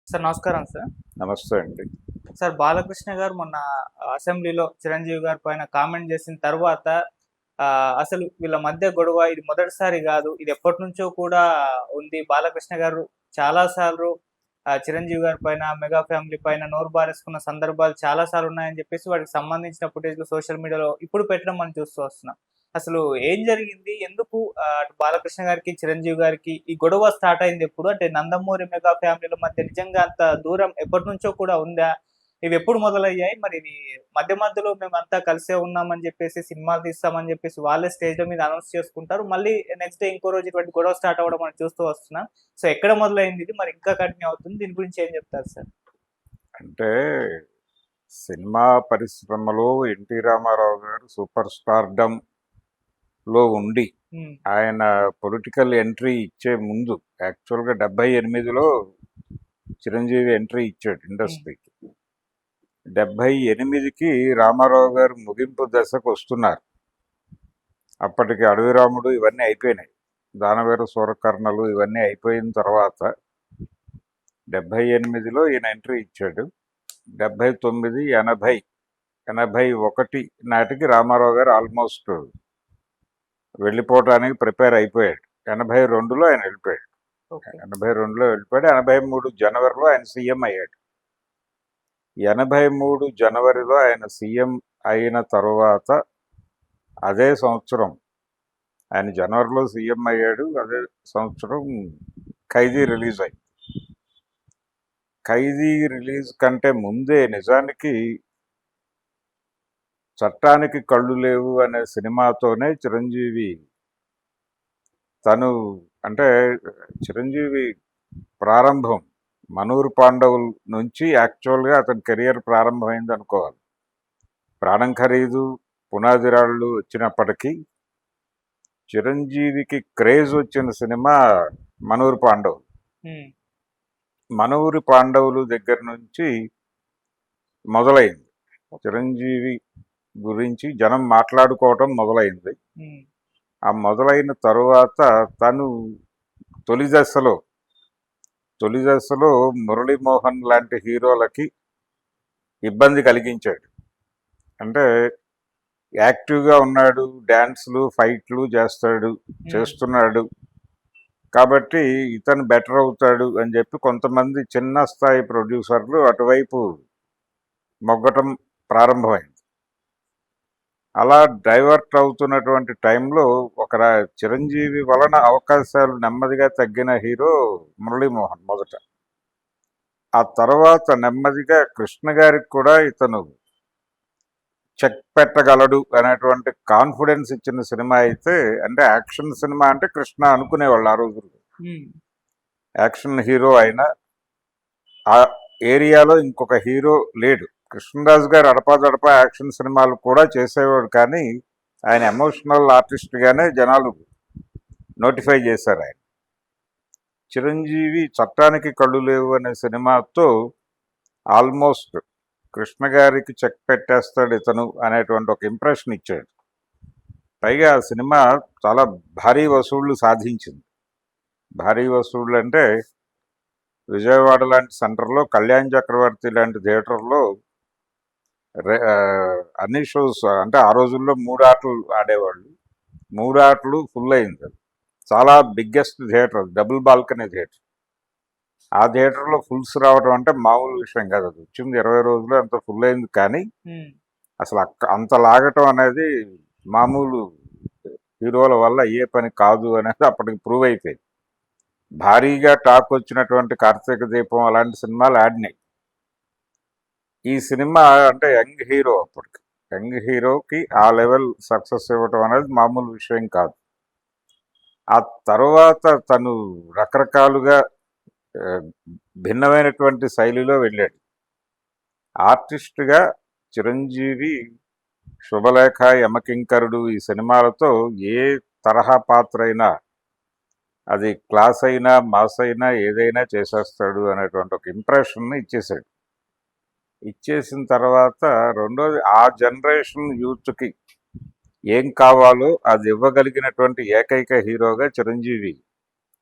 Sir నమస్కారం sir. నమస్తే అండి. సార్ బాలకృష్ణ గారు మొన్న అసెంబ్లీలో చిరంజీవి గారి పైన కామెంట్ చేసిన తర్వాత అసలు వీళ్ళ మధ్య గొడవ ఇది మొదటిసారి గాదు. ఇది ఎప్పటినుంచో కూడా ఉంది. బాలకృష్ణ గారు చాలా సార్లు చిరంజీవి గారి పైన, మెగా ఫ్యామిలీ పైన నోరు బారేసుకున్న సందర్భాలు చాలా సార్లు ఉన్నాయని చెప్పేసి వాటికి సంబంధించిన ఫుటేజ్‌లు సోషల్ మీడియాలో ఇప్పుడు పెట్టడం మనం చూస్తూ వస్తున్నాం. అసలు ఏం జరిగింది? ఎందుకు అటు బాలకృష్ణ గారికి, చిరంజీవి గారికి ఈ గొడవ స్టార్ట్ అయిందెప్పుడు? అంటే నందమూరి మెగా ఫ్యామిలీల మధ్య నిజంగా అంత దూరం ఎప్పటినుంచో కూడా ఉందా? ఇవెప్పుడు మొదలయ్యాయి? మరి ఇవి మధ్య మధ్యలో మేమంతా కలిసే ఉన్నామని జెప్పేసి, సినిమాలు తీస్తామని జెప్పేసి వాళ్ళే స్టేజ్‌ల మీద అనౌన్స్ చేసుకుంటారు. మళ్ళీ నెక్స్ట్ డే ఇంకో రోజు ఇటువంటి గొడవ స్టార్ట్ అవ్వడం మనం చూస్తూ వస్తున్నాం. సో, ఎక్కడ మొదలైంది ఇది? మరి ఇంకా కంటిన్యూ అవుతుంది. దీని గురించి ఏం జెప్తారు సార్? అంటే సినిమా పరిశ్రమలో ఎన్టీ రామారావు గారు సూపర్ స్టార్డమ్‌లో ఉండి, హ్మ్. ఆయన పొలిటికల్ ఎంట్రీ ఇచ్చే ముందు యాక్చువల్‌గా 78లో చిరంజీవి ఎంట్రీ ఇచ్చాడు హ్మ్. ఇండస్ట్రీకి. 78కి రామారావు గారు ముగింపు దశకు వస్తున్నారు. అప్పటికి అడవిరాముడు ఇవన్నీ అయిపోయినాయి. దానవీర సూరకర్ణలు ఇవన్నీ అయిపోయిన తర్వాత 78లో ఈయన ఎంట్రీ ఇచ్చాడు. 79, 80, 81 నాటికి రామారావు గారు ఆల్మోస్ట్ వెళ్ళిపోవటానికి ప్రిపేర్ అయిపోయాడు. 82లో ఆయన వెళ్ళిపోయాడు. ఓకే. 82లో వెళ్ళిపోయాడు. 83 జనవరిలో ఆయన సీఎం అయ్యాడు. 83 జనవరిలో ఆయన సీఎం అయిన తరువాత అదే సంవత్సరం ఆయన జనవరిలో సీఎం అయ్యాడు. అదే సంవత్సరం ఖైదీ రిలీజ్ అయింది. ఖైదీ రిలీజ్ కంటే ముందే నిజానికి చట్టానికి కళ్ళు లేవు అనే సినిమాతోనే చిరంజీవి తను అంటే చిరంజీవి ప్రారంభం మనూరు పాండవుల నుంచి యాక్చువల్గా అతని కెరియర్ ప్రారంభమైంది అనుకోవాలి. ప్రాణం ఖరీదు, పునాది రాళ్ళు వచ్చినప్పటికీ చిరంజీవికి క్రేజ్ వచ్చిన సినిమా మనూరు పాండవులు. హ్మ్. మనూరి పాండవులు దగ్గర నుంచి మొదలైంది చిరంజీవి గురించి జనం మాట్లాడుకోవటం మొదలైంది. హ్మ్. ఆ మొదలైన తరువాత తను తొలి దశలో మురళీమోహన్ లాంటి హీరోలకి ఇబ్బంది కలిగించాడు. అంటే యాక్టివ్గా ఉన్నాడు, డ్యాన్స్లు ఫైట్లు హ్మ్. చేస్తున్నాడు కాబట్టి ఇతను బెటర్ అవుతాడు అని చెప్పి కొంతమంది చిన్న స్థాయి ప్రొడ్యూసర్లు అటువైపు మొగ్గటం ప్రారంభమైంది. అలా డైవర్ట్ అవుతున్నటువంటి టైంలో చిరంజీవి వలన అవకాశాలు నెమ్మదిగా తగ్గిన హీరో మురళీమోహన్ మొదట. ఆ తర్వాత నెమ్మదిగా కృష్ణ గారికి కూడా ఇతను చెక్ పెట్టగలడు అనేటువంటి కాన్ఫిడెన్స్ ఇచ్చిన సినిమా అయితే, అంటే యాక్షన్ సినిమా అంటే కృష్ణ అనుకునేవాళ్ళు ఆ రోజుల్లో. హ్మ్. యాక్షన్ హీరో అయినా ఆ ఏరియాలో ఇంకొక హీరో లేడు. కృష్ణరాజు గారు అడపాదడపా యాక్షన్ సినిమాలు కూడా చేసేవాడు, కానీ ఆయన ఎమోషనల్ ఆర్టిస్ట్గానే జనాలు నోటిఫై చేశారు ఆయన. చిరంజీవి చట్టానికి కళ్ళు లేవు అనే సినిమాతో ఆల్మోస్ట్ కృష్ణ గారికి చెక్ పెట్టేస్తాడు ఇతను అనేటువంటి ఒక ఇంప్రెషన్ ఇచ్చాడు. పైగా ఆ సినిమా చాలా భారీ వసూళ్లు సాధించింది. భారీ వసూళ్లు అంటే విజయవాడ లాంటి సెంటర్లో, కళ్యాణ్ చక్రవర్తి లాంటి థియేటర్లో అన్ని షోస్ అంటే ఆ రోజుల్లో 3 ఆటలు ఆడేవాళ్ళు. 3 ఆటలు ఫుల్ అయింది. చాలా biggest theatre, double balcony theatre. ఆ థియేటర్లో ఫుల్స్ రావడం అంటే మామూలు విషయం కాదు. అది వచ్చింది 20 రోజులు అంత ఫుల్ అయింది, కానీ అసలు అంత లాగటం అనేది మామూలు హీరోల వల్ల అయ్యే పని కాదు అనేది అప్పటికి ప్రూవ్ అయిపోయింది. భారీగా టాక్ వచ్చినటువంటి కార్తీక దీపం అలాంటి సినిమాలు ఆడినాయి. ఈ సినిమా అంటే యంగ్ హీరో, అప్పటికి యంగ్ హీరోకి ఆ లెవెల్ సక్సెస్ ఇవ్వటం అనేది మామూలు విషయం కాదు. ఆ తర్వాత తను రకరకాలుగా భిన్నమైనటువంటి శైలిలో వెళ్ళాడు. ఆర్టిస్ట్గా చిరంజీవి శుభలేఖ, యమకింకరుడు ఈ సినిమాలతో ఏ తరహా పాత్ర అయినా, అది క్లాస్ అయినా మాస్ అయినా ఏదైనా చేసేస్తాడు అనేటువంటి ఒక ఇంప్రెషన్ ఇచ్చేసాడు. ఇచ్చేసిన తర్వాత రెండోది ఆ జనరేషన్ యూత్కి ఏం కావాలో అది ఇవ్వగలిగినటువంటి ఏకైక హీరోగా చిరంజీవి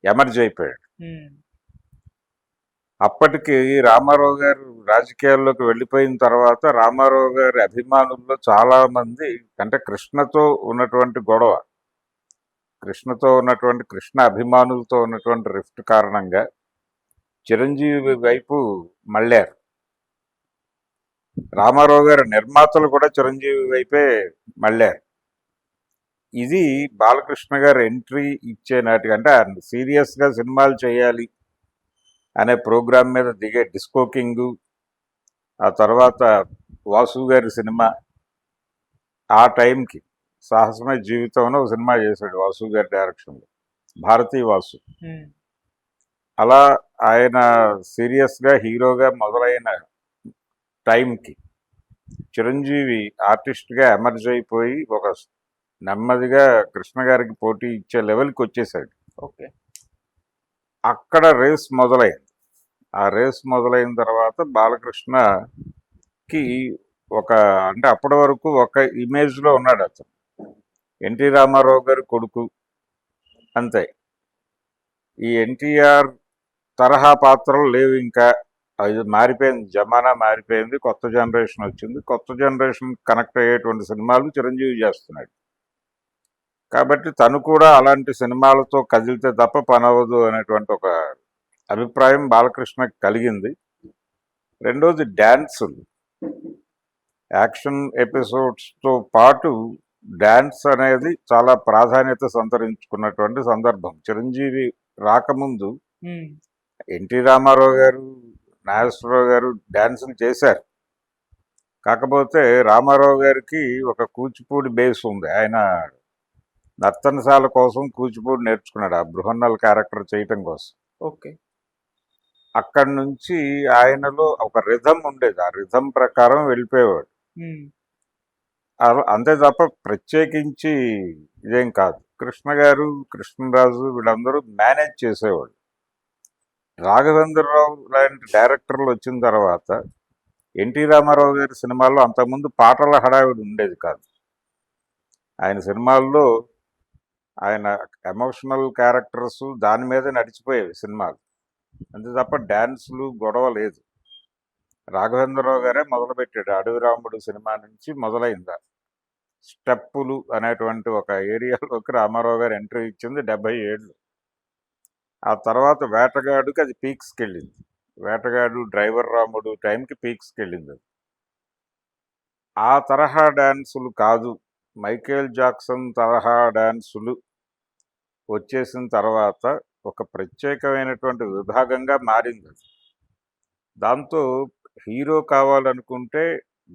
ఎమర్జ్ అయిపోయాడు. అప్పటికి రామారావు గారు రాజకీయాల్లోకి వెళ్ళిపోయిన తర్వాత రామారావు గారి అభిమానుల్లో చాలా మంది అంటే కృష్ణతో ఉన్నటువంటి కృష్ణ అభిమానులతో ఉన్నటువంటి రిఫ్ట్ కారణంగా చిరంజీవి వైపు మళ్ళారు. రామారావు గారి నిర్మాతలు కూడా చిరంజీవి వైపే మళ్ళారు. ఇది బాలకృష్ణ గారు ఎంట్రీ ఇచ్చే నాటికి అంటే సీరియస్గా సినిమాలు చేయాలి అనే ప్రోగ్రాం మీద దిగే డిస్కో కింగ్, ఆ తర్వాత వాసు గారి సినిమా, ఆ టైంకి సాహసమే జీవితంలో ఒక సినిమా చేశాడు వాసు గారి డైరెక్షన్లో, భారతీ వాసు. అలా ఆయన సీరియస్గా హీరోగా మొదలైన టైంకి చిరంజీవి ఆర్టిస్ట్గా ఎమర్జ్ అయిపోయి ఒక నెమ్మదిగా కృష్ణ గారికి పోటీ ఇచ్చే లెవెల్కి వచ్చేసాడు. ఓకే. అక్కడ రేస్ మొదలైంది. ఆ రేస్ మొదలైన తర్వాత బాలకృష్ణకి ఒక అంటే అప్పటి వరకు ఒక ఇమేజ్లో ఉన్నాడు అతను, ఎన్టీ రామారావు గారి కొడుకు అంతే. ఈ ఎన్టీఆర్ తరహా పాత్రలు లేవు ఇంకా, అది మారిపోయింది, జమానా మారిపోయింది, కొత్త జనరేషన్ వచ్చింది, కొత్త జనరేషన్ కనెక్ట్ అయ్యేటువంటి సినిమాలు చిరంజీవి చేస్తున్నాడు. కాబట్టి తను కూడా అలాంటి సినిమాలతో కదిలితే తప్ప పని అవ్వదు అనేటువంటి ఒక అభిప్రాయం బాలకృష్ణకి కలిగింది. రెండోది డ్యాన్సులు, యాక్షన్ ఎపిసోడ్స్తో పాటు డ్యాన్స్ అనేది చాలా ప్రాధాన్యత సంతరించుకున్నటువంటి సందర్భం. చిరంజీవి రాకముందు ఎన్టీ రామారావు గారు, నాగేశ్వరరావు గారు డ్యాన్సులు చేశారు. కాకపోతే రామారావు గారికి ఒక కూచిపూడి బేస్ ఉంది. ఆయన నర్తనశాల కోసం కూచిపూడి నేర్చుకున్నాడు, ఆ బృహన్నల్ క్యారెక్టర్ చేయటం కోసం. ఓకే. అక్కడి నుంచి ఆయనలో ఒక రిథం ఉండేది, ఆ రిథం ప్రకారం వెళ్ళిపోయేవాడు. అంతే తప్ప ప్రత్యేకించి ఇదేం కాదు. కృష్ణ గారు, కృష్ణరాజు వీళ్ళందరూ మేనేజ్ చేసేవాళ్ళు. రాఘవేంద్రరావు లాంటి డైరెక్టర్లు వచ్చిన తర్వాత ఎన్టీ రామారావు గారి సినిమాల్లో అంతకుముందు పాటల హడావిడి ఉండేది కాదు. ఆయన సినిమాల్లో ఆయన ఎమోషనల్ క్యారెక్టర్స్ దాని మీద నడిచిపోయేవి సినిమాలు, అంతే తప్ప డ్యాన్సులు గొడవ లేదు. రాఘవేంద్రరావు గారే మొదలుపెట్టాడు. అడవి రాముడు సినిమా నుంచి మొదలైందా స్టెప్పులు అనేటువంటి ఒక ఏరియాలోకి రామారావు గారు ఎంట్రీ ఇచ్చింది 77. ఆ తర్వాత వేటగాడుకి అది పీక్స్కి వెళ్ళింది. వేటగాడు, డ్రైవర్ రాముడు టైంకి పీక్స్కి వెళ్ళింది అది. ఆ తరహా డ్యాన్సులు కాదు, మైకేల్ జాక్సన్ తరహా డ్యాన్సులు వచ్చేసిన తర్వాత ఒక ప్రత్యేకమైనటువంటి విభాగంగా మారింది అది. దాంతో హీరో కావాలనుకుంటే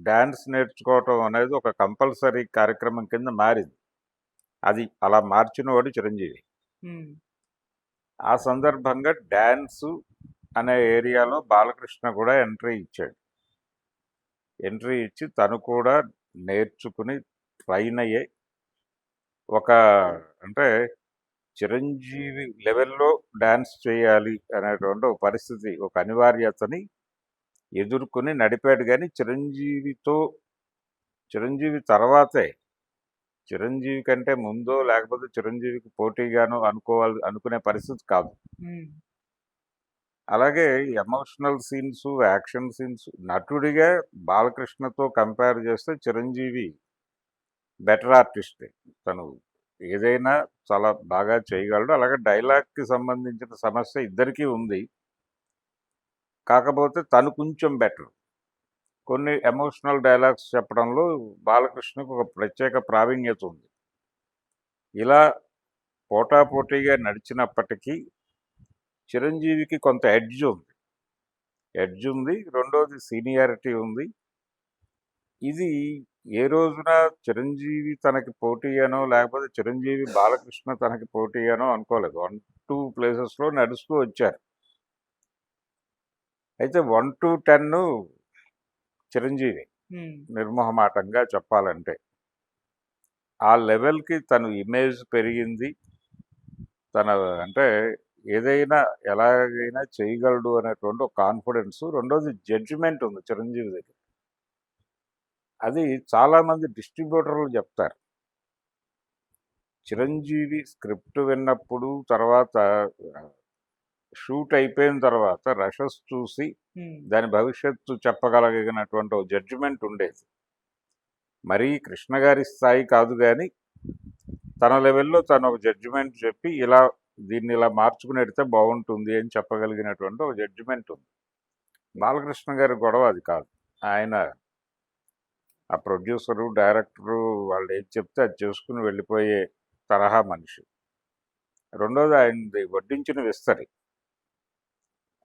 డ్యాన్స్ నేర్చుకోవటం అనేది ఒక కంపల్సరీ కార్యక్రమం కింద మారింది. అది అలా మార్చినవాడు చిరంజీవి. ఆ సందర్భంగా డ్యాన్సు అనే ఏరియాలో బాలకృష్ణ కూడా ఎంట్రీ ఇచ్చాడు. ఎంట్రీ ఇచ్చి తను కూడా నేర్చుకుని ట్రైన్ అయ్యే ఒక అంటే చిరంజీవి లెవెల్లో డ్యాన్స్ చేయాలి అనేటువంటి ఒక పరిస్థితి, ఒక అనివార్యతని ఎదుర్కొని నడిపాడు. కానీ చిరంజీవి తర్వాతే, చిరంజీవి కంటే ముందో లేకపోతే చిరంజీవికి పోటీగానో అనుకునే పరిస్థితి కాదు. అలాగే ఎమోషనల్ సీన్స్, యాక్షన్ సీన్స్ నటుడిగా బాలకృష్ణతో కంపేర్ చేస్తే చిరంజీవి బెటర్ ఆర్టిస్టే. తను ఏదైనా చాలా బాగా చేయగలడు. అలాగే డైలాగ్కి సంబంధించిన సమస్య ఇద్దరికీ ఉంది, కాకపోతే తను కొంచెం బెటర్. కొన్ని ఎమోషనల్ డైలాగ్స్ చెప్పడంలో బాలకృష్ణకు ఒక ప్రత్యేక ప్రావీణ్యత ఉంది. ఇలా పోటాపోటీగా నడిచినప్పటికీ చిరంజీవికి కొంత ఎడ్జ్ ఉంది. రెండోది సీనియారిటీ ఉంది. ఇది ఏ రోజున చిరంజీవి తనకి పోటీ అనో లేకపోతే చిరంజీవి బాలకృష్ణ తనకి పోటీ అనో అనుకోలేదు. 1-2 ప్లేసెస్లో నడుస్తూ వచ్చారు. అయితే 1 to 10 చిరంజీవి నిర్మోహమాటంగా చెప్పాలంటే. ఆ లెవెల్కి తను ఇమేజ్ పెరిగింది. తన అంటే ఏదైనా ఎలాగైనా చేయగలడు అనేటువంటి ఒక కాన్ఫిడెన్స్. రెండోది జడ్జిమెంట్ ఉంది చిరంజీవి దగ్గర. అది చాలామంది డిస్ట్రిబ్యూటర్లు చెప్తారు. చిరంజీవి స్క్రిప్ట్ విన్నప్పుడు తర్వాత షూట్ అయిపోయిన తర్వాత రషెస్ చూసి ఉమ్, దాని భవిష్యత్తు చెప్పగలిగినటువంటి ఒక జడ్జిమెంట్ ఉండేది. మరీ కృష్ణ గారి స్థాయి కాదు కానీ తన లెవెల్లో తను ఒక జడ్జిమెంట్ చెప్పి దీన్ని ఇలా మార్చుకుని ఎడితే బాగుంటుంది అని చెప్పగలిగినటువంటి ఒక జడ్జిమెంట్ ఉంది. బాలకృష్ణ గారి గొడవ అది కాదు. ఆయన ఆ ప్రొడ్యూసరు డైరెక్టరు వాళ్ళు ఏది చెప్తే అది చేసుకుని వెళ్ళిపోయే తరహా మనిషి. రెండోది ఆయనది వడ్డించిన విస్తరి.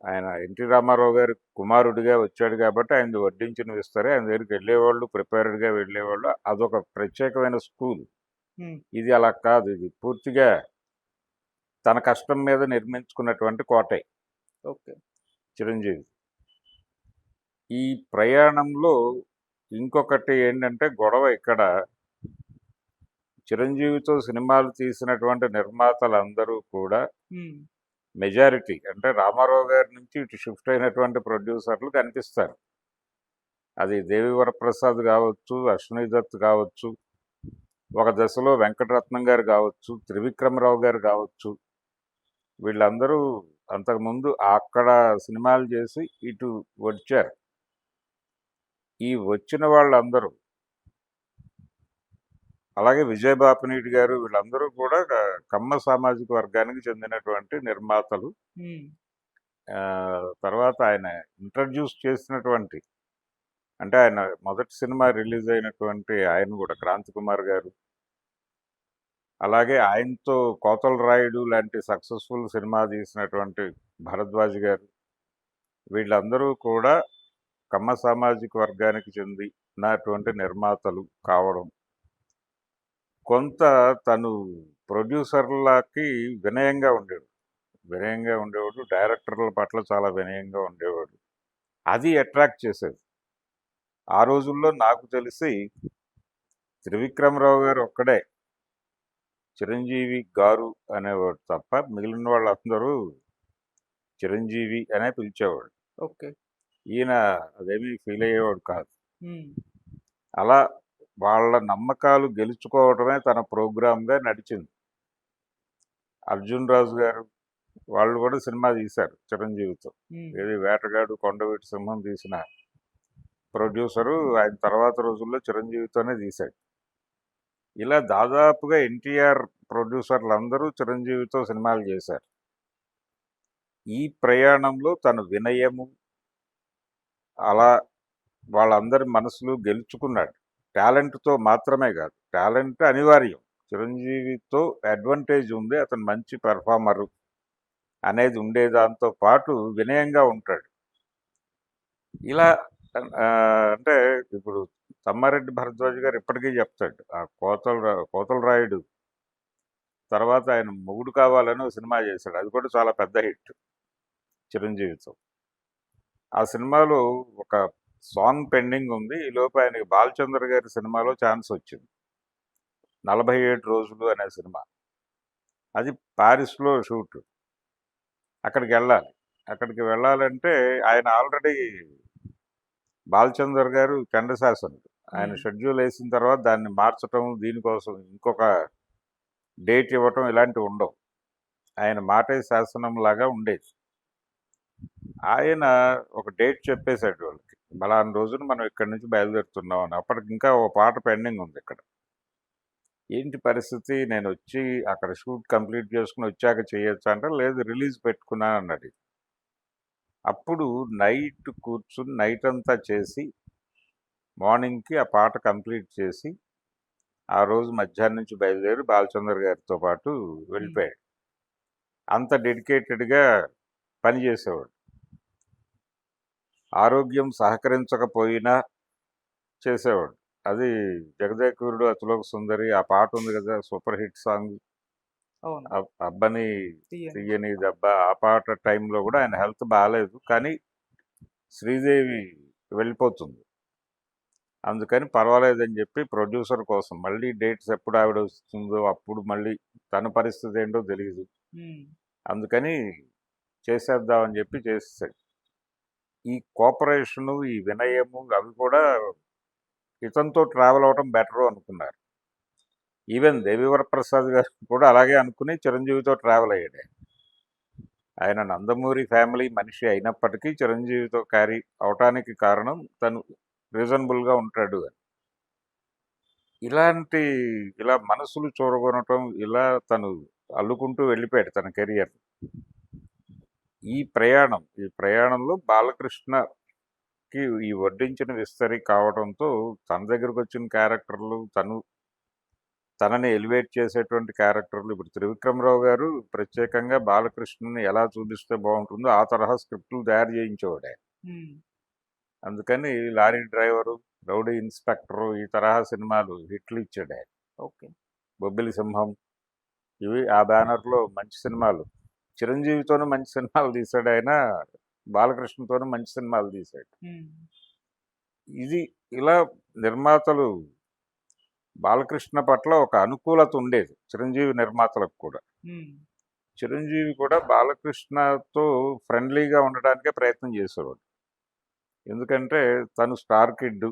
ఆయన ఎన్టీ రామారావు గారి కుమారుడిగా వచ్చాడు కాబట్టి ఆయనది వడ్డించిన విస్తరి. ఆయన దగ్గరికి వెళ్ళేవాళ్ళు ప్రిపేర్డ్గా వెళ్ళేవాళ్ళు. అదొక ప్రత్యేకమైన స్కూల్. ఉమ్, ఇది అలా కాదు. ఇది పూర్తిగా తన కష్టం మీద నిర్మించుకున్నటువంటి కోటే ఓకే. చిరంజీవి. ఈ ప్రయాణంలో ఇంకొకటి ఏంటంటే గొడవ ఇక్కడ, చిరంజీవితో సినిమాలు తీసినటువంటి నిర్మాతలందరూ కూడా ఉమ్, మెజారిటీ అంటే రామారావు గారి నుంచి ఇటు షిఫ్ట్ అయినటువంటి ప్రొడ్యూసర్లు కనిపిస్తారు. అది దేవి వరప్రసాద్ కావచ్చు, అశ్విని దత్ కావచ్చు, ఒక దశలో వెంకటరత్నం గారు కావచ్చు, త్రివిక్రమరావు గారు కావచ్చు. వీళ్ళందరూ అంతకుముందు అక్కడ సినిమాలు చేసి ఇటు వచ్చారు. ఈ వచ్చిన వాళ్ళందరూ, అలాగే విజయబాపినీటి గారు, వీళ్ళందరూ కూడా కమ్మ సామాజిక వర్గానికి చెందినటువంటి నిర్మాతలు. ఉమ్, తర్వాత ఆయన ఇంట్రడ్యూస్ చేసినటువంటి, అంటే ఆయన మొదటి సినిమా రిలీజ్ అయినటువంటి ఆయన కూడా క్రాంతి కుమార్ గారు, అలాగే ఆయనతో కోతల రాయుడు లాంటి సక్సెస్ఫుల్ సినిమా తీసినటువంటి భరద్వాజ్ గారు, వీళ్ళందరూ కూడా కమ్మ సామాజిక వర్గానికి చెందినటువంటి నిర్మాతలు కావడం. కొంత తను ప్రొడ్యూసర్లకి వినయంగా ఉండేవాడు, డైరెక్టర్ల పట్ల చాలా వినయంగా ఉండేవాడు. అది అట్రాక్ట్ చేసేది. ఆ రోజుల్లో నాకు తెలిసి త్రివిక్రమరావు గారు ఒక్కడే చిరంజీవి గారు అనేవాడు తప్ప మిగిలిన వాళ్ళందరూ చిరంజీవి అనే పిలిచేవాడు. ఓకే. ఈయన అదేమీ ఫీల్ అయ్యేవాడు కాదు. ఉమ్, అలా వాళ్ళ నమ్మకాలు గెలుచుకోవడమే తన ప్రోగ్రామ్గా నడిచింది. అర్జున్ రాజు గారు వాళ్ళు కూడా సినిమా తీశారు చిరంజీవితో. ఉమ్, ఏది వేటగాడు, కొండవీటి సింహం తీసిన ప్రొడ్యూసరు ఆయన తర్వాత రోజుల్లో చిరంజీవితోనే తీశాడు. ఇలా దాదాపుగా ఎన్టీఆర్ ప్రొడ్యూసర్లు అందరూ చిరంజీవితో సినిమాలు చేశారు. ఈ ప్రయాణంలో తన వినయము అలా వాళ్ళందరి మనసులు గెలుచుకున్నాడు. టాలెంట్తో మాత్రమే కాదు, టాలెంట్ అనివార్యం. చిరంజీవితో అడ్వాంటేజ్ ఉంది, అతను మంచి పెర్ఫార్మరు అనేది ఉండేదాంతో పాటు వినయంగా ఉంటాడు. ఇలా అంటే ఇప్పుడు తమ్మారెడ్డి భరద్వాజ్ గారు ఇప్పటికీ చెప్తాడు, ఆ కోతల రాయుడు తర్వాత ఆయన మొగుడు కావాలని ఒక సినిమా చేశాడు. అది కూడా చాలా పెద్ద హిట్ చిరంజీవితో. ఆ సినిమాలో ఒక సాంగ్ పెండింగ్ ఉంది. ఈ లోపు ఆయనకి బాలచంద్ర గారి సినిమాలో ఛాన్స్ వచ్చింది, 47 రోజులు అనే సినిమా. అది పారిస్లో షూట్. అక్కడికి వెళ్ళాలంటే ఆయన ఆల్రెడీ బాలచందర్ గారు చండశాసనుడు. ఆయన షెడ్యూల్ వేసిన తర్వాత దాన్ని మార్చటం, దీనికోసం ఇంకొక డేట్ ఇవ్వటం ఇలాంటివి ఉండవు. ఆయన మాటే శాసనం లాగా ఉండేది. ఆయన ఒక డేట్ చెప్పేశాడు వాళ్ళకి, బలాని రోజున మనం ఇక్కడి నుంచి బయలుదేరుతున్నాం అని. అప్పటికి ఇంకా ఒక పాట పెండింగ్ ఉంది ఇక్కడ. ఏంటి పరిస్థితి, నేను వచ్చి అక్కడ షూట్ కంప్లీట్ చేసుకుని వచ్చాక చేయొచ్చు అంటే, లేదు రిలీజ్ పెట్టుకున్నాను అన్నది. అప్పుడు నైట్ కూర్చుని నైట్ అంతా చేసి మార్నింగ్కి ఆ పాట కంప్లీట్ చేసి ఆ రోజు మధ్యాహ్నం నుంచి బయలుదేరి బాలచందర్ గారితో పాటు వెళ్ళిపోయాడు. అంత డెడికేటెడ్గా పనిచేసేవాడు. ఆరోగ్యం సహకరించకపోయినా చేసేవాడు. అది జగదేకురుడు అతిలోక సుందరి ఆ పాట ఉంది కదా, సూపర్ హిట్ సాంగ్, అవును. అబ్బని తీయండి. తీయని దెబ్బ. ఆ పాట టైంలో కూడా ఆయన హెల్త్ బాగాలేదు, కానీ శ్రీదేవి వెళ్ళిపోతుంది. అందుకని పర్వాలేదని చెప్పి ప్రొడ్యూసర్ కోసం మళ్ళీ డేట్స్ ఎప్పుడు ఆవిడ వస్తుందో అప్పుడు మళ్ళీ తన పరిస్థితి ఏంటో తెలియదు, ఉమ్, అందుకని చేసేద్దామని చెప్పి చేసేసాడు. ఈ కోఆపరేషను, ఈ వినయము అవి కూడా ఇతనితో ట్రావెల్ అవడం బెటరు అనుకున్నారు. ఈవెన్ దేవి వరప్రసాద్ గారు కూడా అలాగే అనుకుని చిరంజీవితో ట్రావెల్ అయ్యాడు. ఆయన నందమూరి ఫ్యామిలీ మనిషి అయినప్పటికీ చిరంజీవితో క్యారీ అవటానికి కారణం తను రీజనబుల్గా ఉంటాడు అని. ఇలాంటి ఇలా మనసులు చూరగొనటం ఇలా తను అల్లుకుంటూ వెళ్ళిపోయాడు తన కెరియర్. ఈ ప్రయాణంలో బాలకృష్ణకి ఈ వడ్డించిన విస్తరి కావడంతో తన దగ్గరకు వచ్చిన క్యారెక్టర్లు తనని ఎలివేట్ చేసేటువంటి క్యారెక్టర్లు ఇప్పుడు త్రివిక్రమరావు గారు ప్రత్యేకంగా బాలకృష్ణని ఎలా చూపిస్తే బాగుంటుందో ఆ తరహా స్క్రిప్టులు తయారు చేయించేవాడు ఆయన. ఉమ్, అందుకని లారీ డ్రైవరు, రౌడీ ఇన్స్పెక్టరు ఈ తరహా సినిమాలు హిట్లు ఇచ్చాడు ఆయన. ఓకే. బొబ్బిలి సింహం ఇవి ఆ బ్యానర్లో మంచి సినిమాలు. చిరంజీవితోనూ మంచి సినిమాలు తీశాడు ఆయన, బాలకృష్ణతోనూ మంచి సినిమాలు తీశాడు. ఉమ్, ఇది ఇలా నిర్మాతలు బాలకృష్ణ పట్ల ఒక అనుకూలత ఉండేది చిరంజీవి నిర్మాతలకు కూడా. ఉమ్, చిరంజీవి కూడా బాలకృష్ణతో ఫ్రెండ్లీగా ఉండడానికే ప్రయత్నం చేసేవాడు. ఎందుకంటే తను స్టార్ కిడ్,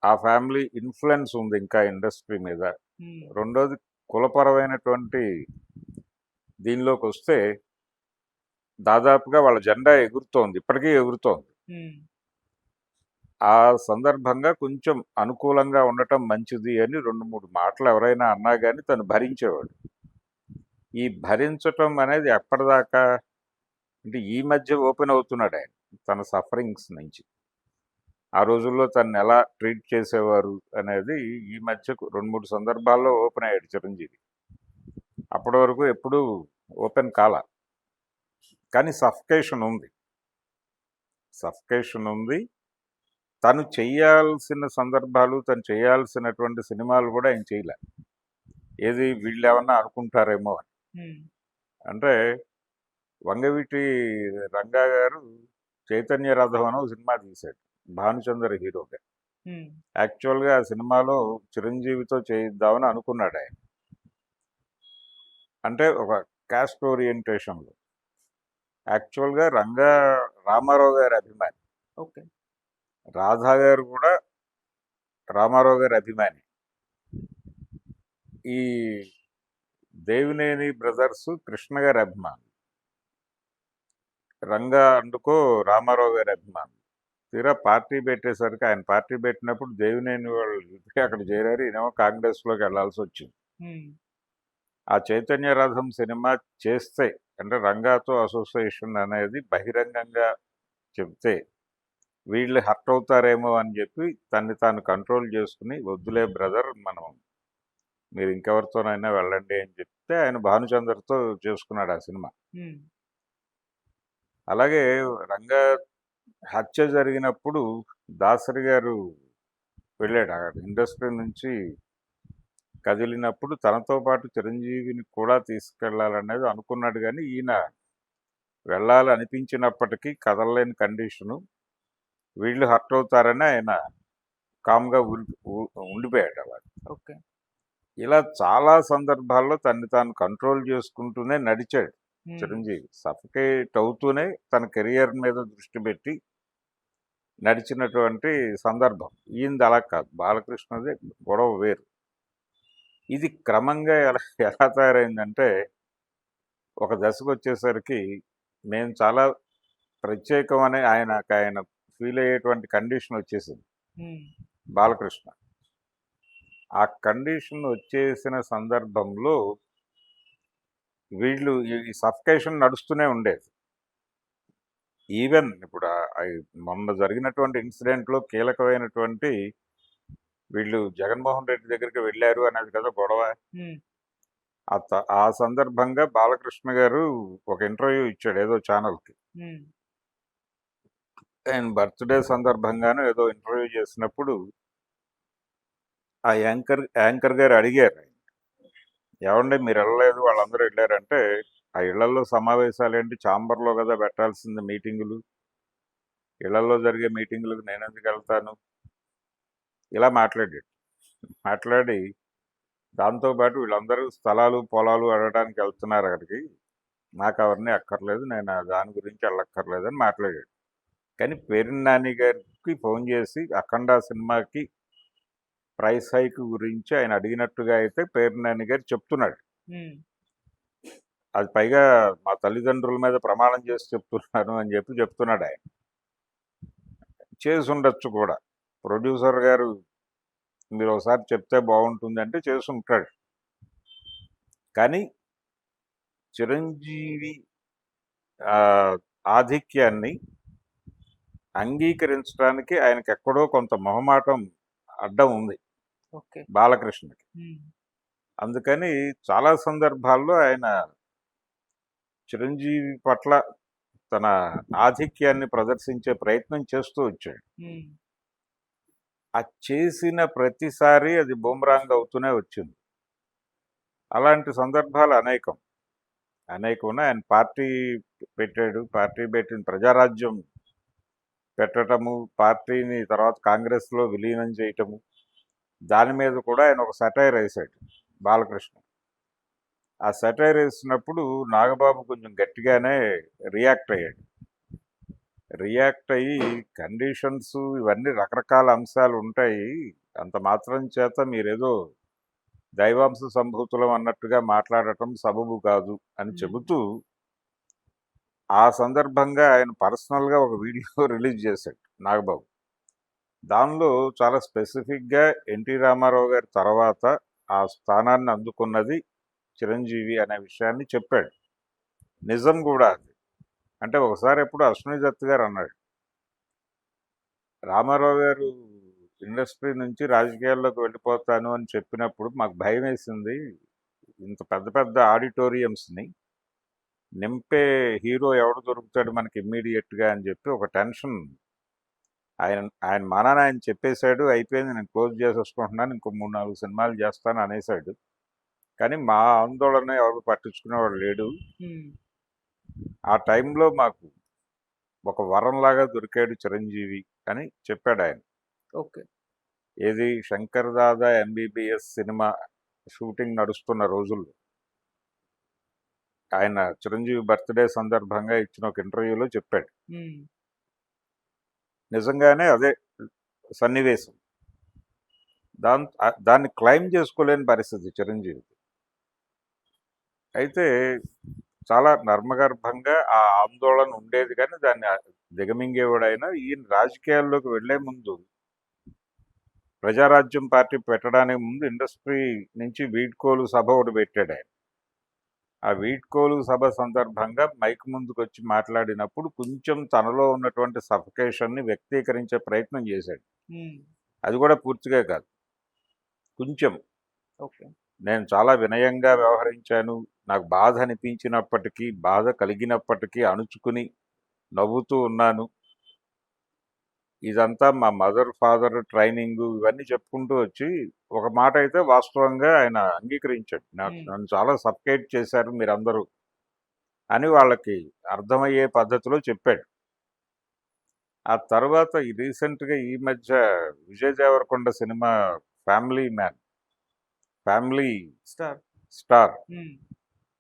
ఆ ఫ్యామిలీ ఇన్ఫ్లుయెన్స్ ఉంది ఇంకా ఇండస్ట్రీ మీద. ఉమ్, రెండోది కులపరమైనటువంటి దీనిలోకి వస్తే దాదాపుగా వాళ్ళ జెండా ఎగురుతోంది, ఇప్పటికీ ఎగురుతోంది. ఉమ్, ఆ సందర్భంగా కొంచెం అనుకూలంగా ఉండటం మంచిది అని 2-3 మాటలు ఎవరైనా అన్నా కానీ తను భరించేవాడు. ఈ భరించటం అనేది ఎప్పటిదాకా అంటే ఈ మధ్య ఓపెన్ అవుతున్నాడు ఆయన తన సఫరింగ్స్ నుంచి. ఆ రోజుల్లో తను ఎలా ట్రీట్ చేసేవారు అనేది ఈ మధ్య 2-3 సందర్భాల్లో ఓపెన్ అయ్యాడు చిరంజీవి. అప్పటి వరకు ఎప్పుడూ ఓపెన్ కాల. కానీ సఫికేషన్ ఉంది. తను చేయాల్సిన సందర్భాలు, తను చేయాల్సినటువంటి సినిమాలు కూడా ఆయన చేయలే. ఏది వీళ్ళు ఏమన్నా అనుకుంటారేమో అని. ఉమ్, అంటే వంగవీటి రంగా గారు చైతన్య రథం అని ఒక సినిమా తీశాడు భానుచందర్ హీరోగా. ఉమ్, యాక్చువల్గా ఆ సినిమాలో చిరంజీవితో చేయిద్దామని అనుకున్నాడు ఆయన. అంటే ఒక క్యాస్ట్ ఓరియంటేషన్లో. యాక్చువల్గా రామారావు గారి అభిమాని, ఓకే. రాధా గారు కూడా రామారావు గారి అభిమాని. ఈ దేవినేని బ్రదర్స్ కృష్ణ గారి అభిమానులు, రంగా అందుకో రామారావు గారి అభిమానులు. తీరా పార్టీ పెట్టేసరికి ఆయన పార్టీ పెట్టినప్పుడు దేవినేని వాళ్ళు అక్కడ చేరారు, ఈయనేమో కాంగ్రెస్లోకి వెళ్లాల్సి వచ్చింది. ఉమ్, ఆ చైతన్య రథం సినిమా చేస్తే అంటే రంగాతో అసోసియేషన్ అనేది బహిరంగంగా చెప్తే వీళ్ళు హర్ట్ అవుతారేమో అని చెప్పి తన్ని తాను కంట్రోల్ చేసుకుని వద్దులే బ్రదర్, మీరు ఇంకెవరితోనైనా వెళ్ళండి అని చెప్తే ఆయన భానుచందర్తో చేసుకున్నాడు ఆ సినిమా. ఉమ్, అలాగే రంగా హత్య జరిగినప్పుడు దాసరి గారు వెళ్ళాడు అక్కడ ఇండస్ట్రీ నుంచి కదిలినప్పుడు తనతో పాటు చిరంజీవిని కూడా తీసుకెళ్లాలనేది అనుకున్నాడు. కానీ ఈయన వెళ్ళాలనిపించినప్పటికీ కదలలేని కండిషను, వీళ్ళు హర్ట్ అవుతారని ఆయన కామ్గా ఉండిపోయాడు అలా. ఓకే. ఇలా చాలా సందర్భాల్లో తన్ని తాను కంట్రోల్ చేసుకుంటూనే నడిచాడు ఉమ్, చిరంజీవి. సఫికేట్ అవుతూనే తన కెరియర్ మీద దృష్టి పెట్టి నడిచినటువంటి సందర్భం. ఈయనది అలా కాదు, బాలకృష్ణది గొడవ వేరు. ఇది క్రమంగా ఎలా తయారైందంటే ఒక దశకు వచ్చేసరికి మేము చాలా ప్రత్యేకమని ఆయన ఫీల్ అయ్యేటువంటి కండిషన్ వచ్చేసింది ఉమ్, బాలకృష్ణ. ఆ కండిషన్ వచ్చేసిన సందర్భంలో వీళ్ళు ఈ సఫికేషన్ నడుస్తూనే ఉండేది. ఈవెన్ ఇప్పుడు మొన్న జరిగినటువంటి ఇన్సిడెంట్లో కీలకమైనటువంటి వీళ్ళు జగన్మోహన్ రెడ్డి దగ్గరికి వెళ్ళారు అనేది కదా గొడవ. ఉమ్, ఆ సందర్భంగా బాలకృష్ణ గారు ఒక ఇంటర్వ్యూ ఇచ్చాడు ఏదో ఛానల్కి. ఉమ్, ఆయన బర్త్డే సందర్భంగాను ఏదో ఇంటర్వ్యూ చేసినప్పుడు ఆ యాంకర్ గారు అడిగారు, ఏమండి మీరు వెళ్ళలేదు వాళ్ళందరూ వెళ్ళారంటే, ఆ ఇళ్లలో సమావేశాలు ఏంటి, ఛాంబర్లో కదా పెట్టాల్సింది మీటింగులు, ఇళ్లలో జరిగే మీటింగులకు నేను ఎందుకు వెళ్తాను, ఇలా మాట్లాడి దాంతోపాటు వీళ్ళందరూ స్థలాలు పొలాలు అడగడానికి వెళ్తున్నారు అక్కడికి, నాకు అవన్నీ అక్కర్లేదు, నేను దాని గురించి వెళ్ళక్కర్లేదని మాట్లాడాడు. కానీ పేర్ని నాని గారికి ఫోన్ చేసి అఖండ సినిమాకి ప్రైస్ హైక్ గురించి ఆయన అడిగినట్టుగా అయితే పేర్ని నాని గారు చెప్తున్నాడు. ఉమ్, అది పైగా మా తల్లిదండ్రుల మీద ప్రమాణం చేసి చెప్తున్నాను అని చెప్తున్నాడు ఆయన. చేసి ఉండొచ్చు కూడా. ప్రొడ్యూసర్ గారు మీరు ఒకసారి చెప్తే బాగుంటుంది అంటే చేసి ఉంటాడు. కానీ చిరంజీవి ఆ, ఆధిక్యాన్ని అంగీకరించడానికి ఆయనకి ఎక్కడో కొంత మొహమాటం అడ్డం ఉంది ఓకే. బాలకృష్ణకి. ఉమ్. అందుకని చాలా సందర్భాల్లో ఆయన చిరంజీవి పట్ల తన ఆధిక్యాన్ని ప్రదర్శించే ప్రయత్నం చేస్తూ వచ్చాడు. ఉమ్. ఆ చేసిన ప్రతిసారి అది బూమరాంగ్ అవుతూనే వచ్చింది. అలాంటి సందర్భాలు అనేకం ఉన్నాయి. ఆయన పార్టీ పెట్టాడు. పార్టీ పెట్టిన ప్రజారాజ్యం పెట్టడము, పార్టీని తర్వాత కాంగ్రెస్లో విలీనం చేయటము, దాని మీద కూడా ఆయన ఒక సెటైర్ వేశాడు బాలకృష్ణ. ఆ సెటైర్ వేసినప్పుడు నాగబాబు కొంచెం గట్టిగానే రియాక్ట్ అయ్యాడు. రియాక్ట్ అయ్యి కండిషన్స్ ఇవన్నీ రకరకాల అంశాలు ఉంటాయి, అంత మాత్రం చేత మీరేదో దైవాంశ సంభూతులం అన్నట్టుగా మాట్లాడటం సబబు కాదు అని చెబుతూ ఆ సందర్భంగా ఆయన పర్సనల్గా ఒక వీడియో రిలీజ్ చేశాడు నాగబాబు. దానిలో చాలా స్పెసిఫిక్గా ఎన్టీ రామారావు గారి తర్వాత ఆ స్థానాన్ని అందుకున్నది చిరంజీవి అనే విషయాన్ని చెప్పాడు. నిజం కూడా అది. అంటే ఒకసారి ఎప్పుడు అశ్విని దత్ గారు అన్నాడు, రామారావు గారు ఇండస్ట్రీ నుంచి రాజకీయాల్లోకి వెళ్ళిపోతాను అని చెప్పినప్పుడు మాకు భయం వేసింది. ఇంత పెద్ద పెద్ద ఆడిటోరియంస్ని నింపే హీరో ఎవడు దొరుకుతాడు మనకి ఇమ్మీడియట్గా అని చెప్పి ఒక టెన్షన్. ఆయన ఆయన మానాన ఆయన చెప్పేశాడు, అయిపోయింది, నేను క్లోజ్ చేసేసుకుంటున్నాను, ఇంకో 3-4 సినిమాలు చేస్తాను అనేసాడు. కానీ మా ఆందోళన ఎవరు పట్టించుకునేవాడు లేడు. ఉమ్. ఆ టైంలో మాకు ఒక వరంలాగా దొరికాడు చిరంజీవి అని చెప్పాడు ఆయన. ఓకే. ఏది Shankar Dada MBBS cinema shooting నడుస్తున్న రోజుల్లో ఆయన చిరంజీవి బర్త్డే సందర్భంగా ఇచ్చిన ఒక ఇంటర్వ్యూలో చెప్పాడు. ఉమ్. నిజంగానే అదే సన్నివేశం. దాన్ని క్లైమ్ చేసుకోలేని పరిస్థితి చిరంజీవి. అయితే చాలా నర్మగర్భంగా ఆ ఆందోళన ఉండేది, కానీ దాన్ని దిగమింగేవాడైనా ఈయన రాజకీయాల్లోకి వెళ్లే ముందు, ప్రజారాజ్యం పార్టీ పెట్టడానికి ముందు ఇండస్ట్రీ నుంచి వీడ్కోలు సభ ఒకటి పెట్టాడు ఆయన. ఆ వీడ్కోలు సభ సందర్భంగా మైక్ ముందుకు వచ్చి మాట్లాడినప్పుడు కొంచెం తనలో ఉన్నటువంటి సఫకేషన్ని వ్యక్తీకరించే ప్రయత్నం చేశాడు. ఉమ్. అది కూడా పూర్తిగా కాదు, కొంచెం. ఓకే. నేను చాలా వినయంగా వ్యవహరించాను, నాకు బాధ అనిపించినప్పటికీ, బాధ కలిగినప్పటికీ అణుచుకుని నవ్వుతూ ఉన్నాను, ఇదంతా మా మదర్ ఫాదర్ ట్రైనింగ్, ఇవన్నీ చెప్పుకుంటూ వచ్చి ఒక మాట అయితే వాస్తవంగా ఆయన అంగీకరించాడు. నన్ను చాలా సఫకేట్ చేశారు మీరందరూ అని వాళ్ళకి అర్థమయ్యే పద్ధతిలో చెప్పాడు. ఆ తర్వాత రీసెంట్గా ఈ మధ్య Vijay Deverakonda cinema family star. Star um.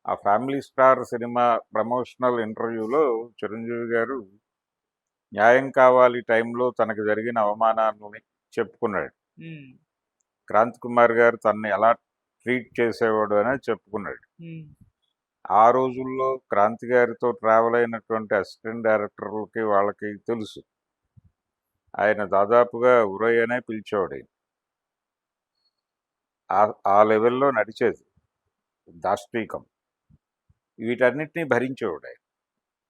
ఆ ఫ్యామిలీ స్టార్ సినిమా ప్రమోషనల్ ఇంటర్వ్యూలో చిరంజీవి గారు న్యాయం కావాలి టైంలో తనకు జరిగిన అవమానాన్ని చెప్పుకున్నాడు. ఉమ్. క్రాంతి కుమార్ గారు తనని ఎలా ట్రీట్ చేసేవాడు అనేది చెప్పుకున్నాడు. ఉమ్. ఆ రోజుల్లో క్రాంతి గారితో ట్రావెల్ అయినటువంటి అసిస్టెంట్ డైరెక్టర్లకి వాళ్ళకి తెలుసు, ఆయన దాదాపుగా ఉరయ్ అనే పిలిచేవాడు. ఆ లెవెల్లో నడిచేది దాష్టీకం. వీటన్నిటినీ భరించేవాడు ఆయన.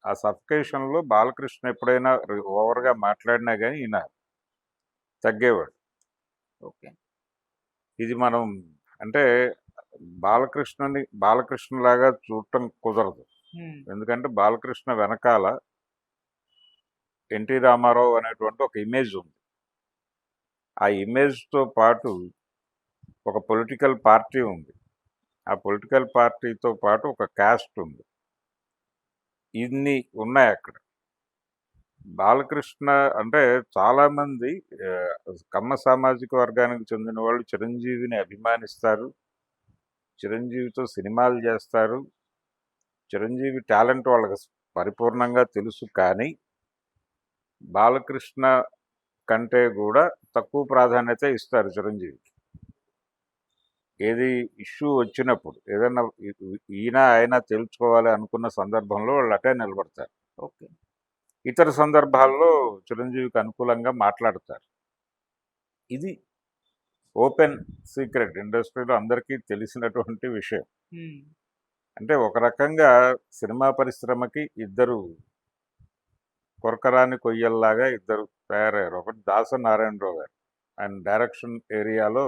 ఆ సఫికేషన్లో బాలకృష్ణ ఎప్పుడైనా ఓవర్గా మాట్లాడినా కానీ ఈయన తగ్గేవాడు. ఓకే. ఇది మనం అంటే బాలకృష్ణలాగా చూడటం కుదరదు. ఉమ్. ఎందుకంటే బాలకృష్ణ వెనకాల ఎన్టీ రామారావు అనేటువంటి ఒక ఇమేజ్ ఉంది. ఆ ఇమేజ్తో పాటు ఒక పొలిటికల్ పార్టీ ఉంది. ఆ పొలిటికల్ పార్టీతో పాటు ఒక క్యాస్ట్ ఉంది. ఇన్ని ఉన్నాయి అక్కడ. బాలకృష్ణ అంటే చాలామంది కమ్మ సామాజిక వర్గానికి చెందిన వాళ్ళు చిరంజీవిని అభిమానిస్తారు, చిరంజీవితో సినిమాలు చేస్తారు, చిరంజీవి టాలెంట్ వాళ్ళకి పరిపూర్ణంగా తెలుసు. కానీ బాలకృష్ణ కంటే కూడా తక్కువ ప్రాధాన్యత ఇస్తారు చిరంజీవికి. ఏది ఇష్యూ వచ్చినప్పుడు ఏదన్నా ఈయన ఆయన తెలుసుకోవాలి అనుకున్న సందర్భంలో వాళ్ళు అటే నిలబడతారు. ఓకే. ఇతర సందర్భాల్లో చిరంజీవికి అనుకూలంగా మాట్లాడతారు. ఇది ఓపెన్ సీక్రెట్, ఇండస్ట్రీలో అందరికీ తెలిసినటువంటి విషయం. హ్మ్. అంటే ఒక రకంగా సినిమా పరిశ్రమకి ఇద్దరు కొరకరాని కొయ్యల్లాగా ఇద్దరు తయారయ్యారు. ఒకటి దాసనారాయణరావు గారు, ఆయన డైరెక్షన్ ఏరియాలో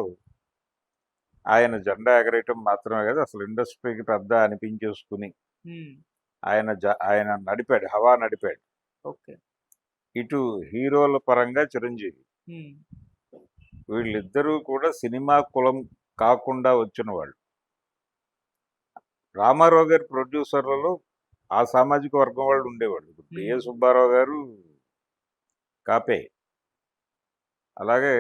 ఆయన జెండా ఎగరేయటం మాత్రమే కాదు, అసలు ఇండస్ట్రీకి పెద్ద అనిపించేసుకుని హ్మ్. ఆయన నడిపాడు, హవా నడిపాడు. ఓకే. ఇటు హీరోల పరంగా చిరంజీవి, హ్మ్. వీళ్ళిద్దరూ కూడా సినిమా కులం కాకుండా వచ్చిన వాళ్ళు. రామారావు గారి ప్రొడ్యూసర్లలో ఆ సామాజిక వర్గం వాళ్ళు ఉండేవాళ్ళు. ఇప్పుడు బిఏ సుబ్బారావు గారు కాపే. అలాగే